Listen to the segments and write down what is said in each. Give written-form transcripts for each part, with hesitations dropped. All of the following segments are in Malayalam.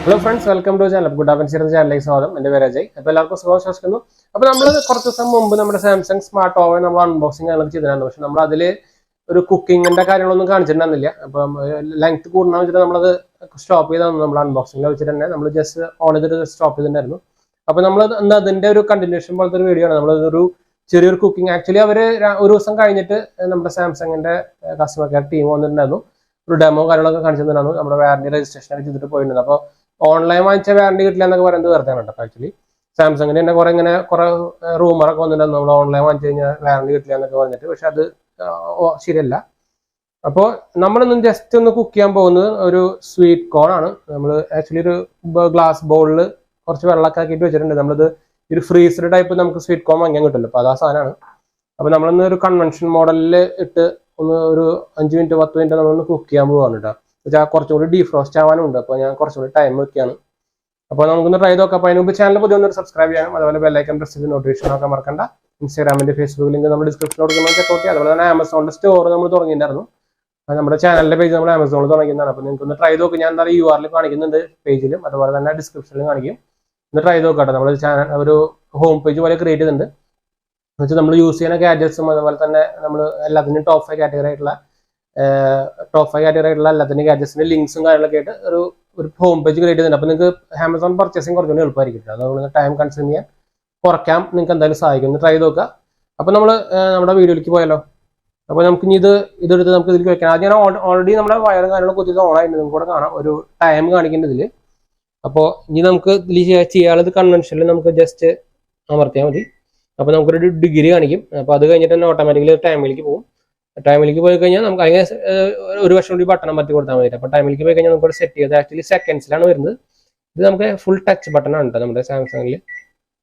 Hello friends, welcome to channel. 𝙑𝙞𝙙𝙯 സ്വാഗതം. എൻ്റെ പേര് അജയ്. അപ്പോൾ എല്ലാവർക്കും സുഖം വിശ്വസിക്കുന്നു. അപ്പോൾ നമ്മൾ കുറച്ച് ദിവസം മുമ്പ് നമ്മുടെ സാംസങ് സ്മാർട്ട് ഓവൻ നമ്മൾ അൺബോക്സിംഗ് കാര്യങ്ങളൊക്കെ ചെയ്തിരുന്നു. പക്ഷെ നമ്മൾ അതിൽ ഒരു കുക്കിങ്ങിന്റെ കാര്യങ്ങളൊന്നും കാണിച്ചിട്ടുണ്ടായിരുന്നില്ല. അപ്പം ലെങ്ത് കൂടണം വെച്ചിട്ട് നമ്മളത് സ്റ്റോപ്പ് ചെയ്താണ്. നമ്മൾ അൺബോക്സിംഗിൽ വെച്ചിട്ട് തന്നെ നമ്മൾ ജസ്റ്റ് ഓൺ ചെയ്തിട്ട് സ്റ്റോപ്പ് ചെയ്തിട്ടുണ്ടായിരുന്നു. അപ്പോൾ നമ്മൾ അതിന്റെ ഒരു കണ്ടിന്യൂഷൻ പോലത്തെ ഒരു വീഡിയോ ആണ്. നമ്മളൊരു ചെറിയൊരു കുക്കിംഗ് ആക്ച്വലി അവർ ഒരു ദിവസം കഴിഞ്ഞിട്ട് നമ്മുടെ സാംസങ്ങിന്റെ കസ്റ്റമർ കെയർ ടീം വന്നിട്ടുണ്ടായിരുന്നു. ഒരു ഡെമോ കാര്യങ്ങളൊക്കെ കാണിച്ചിട്ടുണ്ടായിരുന്നു. നമ്മുടെ വാറന്റി രജിസ്ട്രേഷൻ ഒക്കെ ചെയ്തിട്ട് പോയിട്ടുണ്ട്. അപ്പോൾ ഓൺലൈൻ വാങ്ങിച്ച വാറന്റി കിട്ടില്ല എന്നൊക്കെ പറയുന്നത് വെറുതെ ആണ്. ആക്ച്വലി സാംസങ്ങിന്റെ തന്നെ കുറെ റൂമറൊക്കെ വന്നിട്ടുണ്ടായിരുന്നു. നമ്മൾ ഓൺലൈൻ വാങ്ങിച്ചു കഴിഞ്ഞാൽ വാറന്റി കിട്ടില്ല എന്നൊക്കെ പറഞ്ഞിട്ട്. പക്ഷെ അത് ശരിയല്ല. അപ്പോൾ നമ്മളിന്ന് ജസ്റ്റ് ഒന്ന് കുക്ക് ചെയ്യാൻ പോകുന്നത് ഒരു സ്വീറ്റ് കോൺ ആണ്. നമ്മൾ ആക്ച്വലി ഒരു ഗ്ലാസ് ബൗളിൽ കുറച്ച് വെള്ളമൊക്കെ ആക്കിയിട്ട് വെച്ചിട്ടുണ്ട്. നമ്മളത് ഒരു ഫ്രീസർ ടൈപ്പ് നമുക്ക് സ്വീറ്റ് കോൺ വാങ്ങിക്കാൻ കിട്ടില്ല. അപ്പോൾ അതാ സാധനമാണ്. അപ്പോൾ നമ്മളിന്ന് ഒരു കൺവെൻഷൻ മോഡലിൽ ഇട്ട് ഒന്ന് ഒരു 5 മിനിറ്റ് 10 മിനിറ്റ് നമ്മളൊന്ന് കുക്ക് ചെയ്യാൻ പോവാണ് കേട്ടോ. കുറച്ചും കൂടി ഡീഫ്രോസ്റ്റ് ആവാനുണ്ട്. അപ്പോൾ ഞാൻ കുറച്ചും കൂടി ടൈം വെക്കുകയാണ്. അപ്പോൾ നമുക്കൊന്ന് ട്രൈ നോക്കാം. അപ്പോൾ അതിന് മുമ്പ് ചാനൽ പുതിയ ഒന്ന് സബ്സ്ക്രൈബ് ചെയ്യാനും അതുപോലെ ബെല്ലൈക്കൺ പ്രസ് ചെയ്ത് നോട്ടിഫിക്കേഷൻ നോക്കാൻ മറക്കണ്ട. ഇൻസ്റ്റാഗ്രാമിന്റെ ഫേസ്ബുക്ക് ലിങ്ക് നമ്മൾ ഡിസ്ക്രിപ്ഷനിൽ കൊടുക്കുന്നത് ചെക്കൗട്ട് ചെയ്യുക. അതുപോലെ തന്നെ ആമസോണിന്റെ സ്റ്റോർ നമ്മൾ തുടങ്ങിയിട്ടുണ്ടായിരുന്നു. നമ്മുടെ ചാനലിന്റെ പേജ് നമ്മൾ ആമസോണിൽ തുടങ്ങിയതാണ്. അപ്പോൾ നിങ്ങൾക്ക് ഒന്ന് ട്രൈ നോക്കുക. ഞാൻ എന്തായാലും URL കാണിക്കുന്നുണ്ട് പേജിലും അതുപോലെ തന്നെ ഡിസ്ക്രിപ്ഷനിലും കാണിക്കും. ഒന്ന് ട്രൈ നോക്കട്ടെ. നമ്മൾ ചാനൽ ഒരു ഹോം പേജ് പോലെ ക്രിയേറ്റ് ചെയ്തിട്ടുണ്ട്. എന്നുവെച്ചാൽ നമ്മൾ യൂസ് ചെയ്യുന്ന ഗാഡ്ജറ്റ്സും അതുപോലെ തന്നെ നമ്മൾ എല്ലാത്തിനും ടോപ്പ് 5 കാറ്റഗറി ആയിട്ടുള്ള എല്ലാത്തിൻ്റെ ഗാഡ്ജറ്റ്സിന്റെ ലിങ്ക്സും കാര്യങ്ങളൊക്കെ ആയിട്ട് ഒരു ഹോം പേജ് ക്രിയേറ്റ് ചെയ്തിട്ടുണ്ട്. അപ്പോൾ നിങ്ങൾക്ക് ആമസോൺ പർച്ചേസിങ് കുറച്ചുകൂടി എളുപ്പമായിരിക്കും. അതുകൊണ്ട് ടൈം കൺസ്യൂം ചെയ്യാൻ കുറയ്ക്കാൻ നിങ്ങൾക്ക് എന്തായാലും സഹായിക്കും. ട്രൈ നോക്കുക. അപ്പോൾ നമ്മൾ നമ്മുടെ വീഡിയോയിലേക്ക് പോയാലോ. അപ്പോൾ നമുക്ക് ഇനി ഇതെടുത്ത് നമുക്ക് ഇതിലേക്ക് വെക്കാം. ആദ്യം ഞാൻ ഓൾറെഡി നമ്മുടെ വയറും കാര്യങ്ങളും കുത്തിയിട്ട് ഓണായിട്ട് നിങ്ങൾക്ക് കൂടെ കാണാം. ഒരു ടൈം കാണിക്കേണ്ടത് ഇതിൽ. അപ്പോൾ ഇനി നമുക്ക് ഇതിൽ ചെയ്യാനുള്ളത് കൺവെൻഷനിൽ നമുക്ക് ജസ്റ്റ് അമർത്തിയാൽ മതി. അപ്പോൾ നമുക്കൊരു ഡിഗ്രി കാണിക്കും. അപ്പോൾ അത് കഴിഞ്ഞിട്ട് തന്നെ ഓട്ടോമാറ്റിക്കലി ടൈമിലേക്ക് പോകും. ടൈമിലേക്ക് പോയി കഴിഞ്ഞാൽ നമുക്ക് അതിന് ഒരു വർഷം കൂടി ബട്ടൺ മാറ്റി കൊടുത്താൽ മതി. അപ്പോൾ ടൈമിലേക്ക് പോയി കഴിഞ്ഞാൽ നമുക്ക് സെറ്റ് ചെയ്ത് ആക്ച്വലി സെക്കൻഡ്സിലാണ് വരുന്നത്. ഇത് നമുക്ക് ഫുൾ ടച്ച് ബട്ടൺ ആണ് കേട്ടോ നമ്മുടെ സാംസങ്ങിൽ.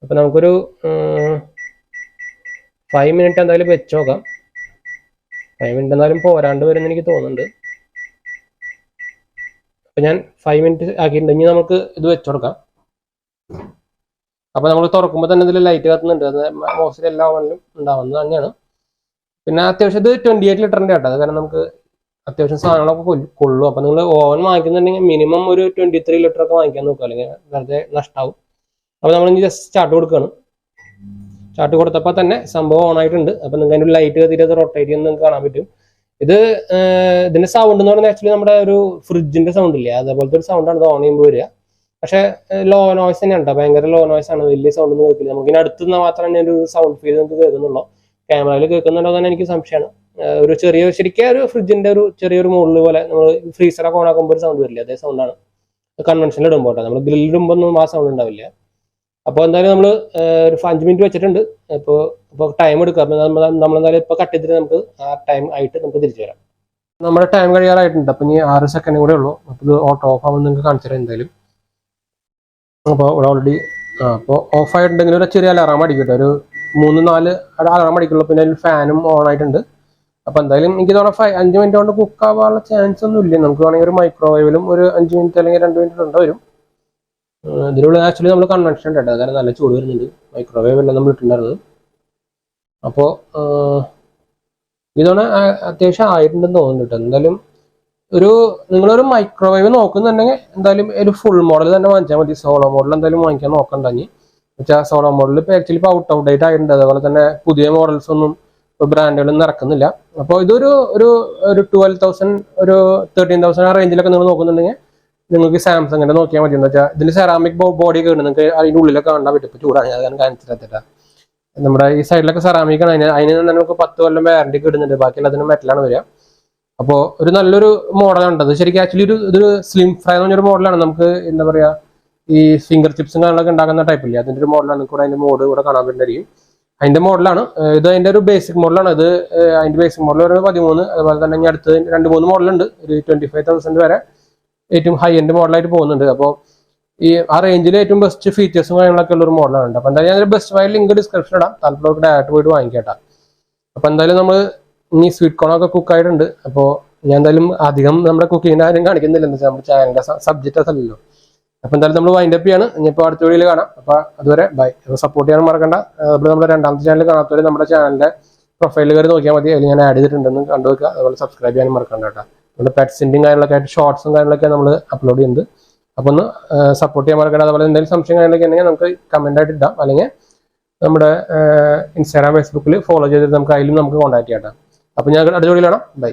അപ്പോൾ നമുക്കൊരു 5 മിനിറ്റ് എന്തായാലും വെച്ച് നോക്കാം. 5 മിനിറ്റ് എന്തായാലും പോരാണ്ട് വരുമെന്ന് എനിക്ക് തോന്നുന്നുണ്ട്. അപ്പോൾ ഞാൻ 5 മിനിറ്റ് ആക്കിയിട്ടുണ്ട്. ഇനി നമുക്ക് ഇത് വെച്ച് കൊടുക്കാം. അപ്പോൾ നമ്മൾ തുറക്കുമ്പോൾ തന്നെ ഇതിൽ ലൈറ്റ് കത്തുന്നുണ്ട്. അത് മോസ്റ്റ്ലി എല്ലാ ഓവനിലും ഉണ്ടാവുന്നത് തന്നെയാണ്. പിന്നെ അത്യാവശ്യം ഇത് 28 ലിറ്ററിൻ്റെ കേട്ടോ. അത് കാരണം നമുക്ക് അത്യാവശ്യം സാധനങ്ങളൊക്കെ കൊള്ളും. അപ്പോൾ നിങ്ങൾ ഓവൻ വാങ്ങിക്കുന്നുണ്ടെങ്കിൽ മിനിമം ഒരു 23 ലിറ്റർ ഒക്കെ വാങ്ങിക്കാൻ നോക്കുക, അല്ലെങ്കിൽ വെറുതെ നഷ്ടമാവും. അപ്പോൾ നമ്മൾ ഇനി ജസ്റ്റ് സ്റ്റാർട്ട് കൊടുക്കുകയാണ്. സ്റ്റാർട്ട് കൊടുത്തപ്പോൾ തന്നെ സംഭവം ഓൺ ആയിട്ടുണ്ട്. അപ്പോൾ നിങ്ങൾക്ക് അതിൻ്റെ ലൈറ്റ് കത്തിയിട്ട് അത് റൊട്ടേറ്റ് ചെയ്യുന്നത് നിങ്ങൾക്ക് കാണാൻ പറ്റും. ഇതിന്റെ സൗണ്ട് എന്ന് പറഞ്ഞാൽ ആക്ച്വലി നമ്മുടെ ഒരു ഫ്രിഡ്ജിന്റെ സൗണ്ട് ഇല്ലേ, അതേപോലത്തെ ഒരു സൗണ്ടാണ് ഇത് ഓൺ ചെയ്യുമ്പോൾ വരിക. പക്ഷേ ലോ നോയ്സ് തന്നെയാണ് കേട്ടോ. ഭയങ്കര ലോ നോയ്സ് ആണ്. വലിയ സൗണ്ട് ഒന്നും കേൾക്കില്ല. നമുക്ക് ഇനി അടുത്ത് നിന്നാൽ മാത്രമേ ഒരു സൗണ്ട് ഫീൽ നമുക്ക് കേൾക്കുന്നുള്ളൂ. ക്യാമറയിൽ കേൾക്കുന്നുണ്ടോ എന്ന് എനിക്ക് സംശയമാണ്. ഒരു ശരിക്കും ഒരു ഫ്രിഡ്ജിന്റെ ഒരു ചെറിയൊരു മോഡൽ പോലെ നമ്മൾ ഫ്രീസറൊക്കെ ഓൺ ആക്കുമ്പോൾ ഒരു സൗണ്ട് വരില്ല, അതേ സൗണ്ടാണ് കൺവെൻഷനിൽ ഇടുമ്പോൾ കേട്ടോ. നമ്മൾ ഗ്രില്ലിൽ ഇടുമ്പോൾ ഒന്നും ആ സൗണ്ട് ഉണ്ടാവില്ല. അപ്പോൾ എന്തായാലും നമ്മൾ ഒരു 5 മിനിറ്റ് വെച്ചിട്ടുണ്ട്. ഇപ്പോൾ ടൈം എടുക്കുക. അപ്പോൾ നമ്മളെന്തായാലും ഇപ്പോൾ കട്ട് ചെയ്തിട്ട് നമുക്ക് ആ ടൈം ആയിട്ട് നമുക്ക് തിരിച്ചു വരാം. നമ്മുടെ ടൈം കഴിയാറായിട്ടുണ്ട്. അപ്പോൾ ഇനി 6 സെക്കൻഡ് കൂടെ ഉള്ളൂ. അപ്പോൾ ഇത് ഓട്ടോ ഓഫ് ആവുമ്പോൾ നിങ്ങൾക്ക് കാണിച്ചു തരാം എന്തായാലും. അപ്പോൾ ഇവിടെ ഓൾറെഡി അപ്പോൾ ഓഫ് ആയിട്ടുണ്ടെങ്കിൽ ഒരു ചെറിയ അലാറം അടിക്കട്ടെ. ഒരു 3-4 അലാറം അടിക്കുള്ളൂ. പിന്നെ അതിൽ ഫാനും ഓൺ ആയിട്ടുണ്ട്. അപ്പോൾ എന്തായാലും എനിക്ക് തോന്നുന്നു 5 മിനിറ്റ് കൊണ്ട് കുക്ക് ആവാനുള്ള ചാൻസ് ഒന്നും ഇല്ല. നമുക്ക് വേണമെങ്കിൽ ഒരു മൈക്രോവേവിലും ഒരു 5 മിനിറ്റ് അല്ലെങ്കിൽ 2 മിനിറ്റ് കൊണ്ട് വരും. ഇതിനുള്ള ആക്ച്വലി നമ്മൾ കൺവെൻഷൻ ഉണ്ട് കേട്ടോ. കാരണം നല്ല ചൂട് വരുന്നുണ്ട്. മൈക്രോവേവ് അല്ല നമ്മൾ ഇട്ടുണ്ടായിരുന്നത്. അപ്പോൾ ഇതോടെ അത്യാവശ്യം ആയിട്ടുണ്ടെന്ന് തോന്നുന്നു കേട്ടോ. എന്തായാലും നിങ്ങളൊരു മൈക്രോവേവ് നോക്കുന്നുണ്ടെങ്കിൽ എന്തായാലും ഒരു ഫുൾ മോഡൽ തന്നെ വാങ്ങിച്ചാൽ മതി. സോളോ മോഡൽ എന്തായാലും വാങ്ങിക്കാൻ നോക്കണ്ടെങ്കിൽ വെച്ചാൽ സോളോ മോഡൽ ഇപ്പോൾ ആക്ച്വലി ഇപ്പോൾ ഔട്ട് ഡേറ്റ് ആയിട്ടുണ്ട്. അതുപോലെ തന്നെ പുതിയ മോഡൽസ് ഒന്നും ഇപ്പോൾ ബ്രാൻഡുകളൊന്നും ഇറക്കുന്നില്ല. അപ്പോൾ ഇതൊരു 12,000 ഒരു 13,000 ആ റേഞ്ചിലൊക്കെ നിങ്ങൾ നോക്കുന്നുണ്ടെങ്കിൽ നിങ്ങൾക്ക് സാംസങ്ങിന്റെ നോക്കിയാൽ മതി. എന്ന് വെച്ചാൽ ഇതിൽ സെറാമിക് ബോഡി ഒക്കെ ഉണ്ട്. നിങ്ങൾക്ക് അതിൻ്റെ ഉള്ളിലൊക്കെ കാണാൻ പറ്റും. ഇപ്പോൾ ചൂടാണ് ഞാൻ കാണിച്ചിട്ടാ. നമ്മുടെ ഈ സൈഡിലൊക്കെ സെറാമിക് ആണ്. അതിന് തന്നെ നമുക്ക് 10 കൊല്ലം വാറന്റി ഇടുന്നുണ്ട്. ബാക്കിയുള്ള അതിന് മെറ്റലാണ് വരിക. അപ്പോൾ ഒരു നല്ലൊരു മോഡലാണ് അത്. ശരിക്കും ആക്ച്വലി ഇതൊരു സ്ലിം ഫ്രൈ എന്ന് പറഞ്ഞൊരു മോഡലാണ്. നമുക്ക് എന്താ പറയുക, ഈ ഫിംഗർ ചിപ്സും കാര്യങ്ങളൊക്കെ ഉണ്ടാക്കുന്ന ടൈപ്പില്ല, അതിൻ്റെ ഒരു മോഡലാണ്. കൂടെ അതിൻ്റെ മോഡ് ഇവിടെ കാണാൻ പറ്റുന്നതായിരിക്കും. അതിൻ്റെ മോഡലാണ് ഇത്. അതിൻ്റെ ഒരു ബേസിക് മോഡലാണ് ഇത്. അതിൻ്റെ ബേസിക് മോഡൽ വരുന്നത് 13. അതുപോലെ തന്നെ ഇനി അടുത്ത് 2-3 മോഡലുണ്ട്. ഒരു 25,000 വരെ ഏറ്റവും ഹൈ എൻഡ് മോഡലായിട്ട് പോകുന്നുണ്ട്. അപ്പോൾ ഈ ആ റേഞ്ചിൽ ഏറ്റവും ബെസ്റ്റ് ഫീച്ചേഴ്സും കാര്യങ്ങളൊക്കെ ഉള്ള ഒരു മോഡലാണ്. അപ്പോൾ എന്തായാലും ഞാൻ ബെസ്റ്റ് ഫയൽ ലിങ്ക് ഡിസ്ക്രിപ്ഷൻ ഇടാം. താല്പര്യമുള്ളവർക്ക് ഡയറക്റ്റ് പോയിട്ട് വാങ്ങിക്കേട്ടാ. അപ്പോൾ എന്തായാലും നമ്മൾ ഇനി സ്വീറ്റ് കോണൊക്കെ കുക്ക് ആയിട്ടുണ്ട്. അപ്പോൾ ഞാൻ എന്തായാലും അധികം നമ്മുടെ കുക്കിങ്ങിൻ്റെ ആരും കാണിക്കുന്നില്ല. എന്താ വെച്ചാൽ നമ്മുടെ ചാനലിൻ്റെ സബ്ജക്റ്റ് അതല്ലല്ലോ. അപ്പോൾ എന്തായാലും നമ്മൾ വൈൻഡപ്പ് ചെയ്യാണ്. ഇനിയിപ്പോൾ അടുത്ത വീഡിയോയിൽ കാണാം. അപ്പോൾ അതുവരെ ബൈ. സപ്പോർട്ട് ചെയ്യാൻ മറക്കണ്ട. അതുപോലെ നമ്മുടെ രണ്ടാമത്തെ ചാനൽ കാണാത്തവരെ നമ്മുടെ ചാനലിൻ്റെ പ്രൊഫൈലിൽ കയറി നോക്കിയാൽ മതി. അതിൽ ഞാൻ ആഡ് ചെയ്തിട്ടുണ്ടെന്ന് കണ്ടു വെക്കുക. അതുപോലെ സബ്സ്ക്രൈബ് ചെയ്യാനും മറക്കണ്ട കേട്ടോ. നമ്മുടെ പെറ്റ്സിൻ്റെയും കാര്യങ്ങളൊക്കെ ആയിട്ട് ഷോർട്സും കാര്യങ്ങളൊക്കെ നമ്മൾ അപ്ലോഡ് ചെയ്യുന്നത്. അപ്പോൾ ഒന്ന് സപ്പോർട്ട് ചെയ്യാൻ മറക്കണ്ട. അതുപോലെ എന്തെങ്കിലും സംശയം കാര്യങ്ങളൊക്കെ ഉണ്ടെങ്കിൽ നമുക്ക് കമൻ്റ് ആയിട്ട് ഇടാം, അല്ലെങ്കിൽ നമ്മുടെ ഇൻസ്റ്റാഗ്രാം ഫേസ്ബുക്കിൽ ഫോളോ ചെയ്തിട്ട് നമുക്ക് അതിലും നമുക്ക് കോൺടാക്ട് ചെയ്യാം. അപ്പോൾ ഞാൻ അടുത്ത വീഡിയോയിൽ കാണാം. ബൈ.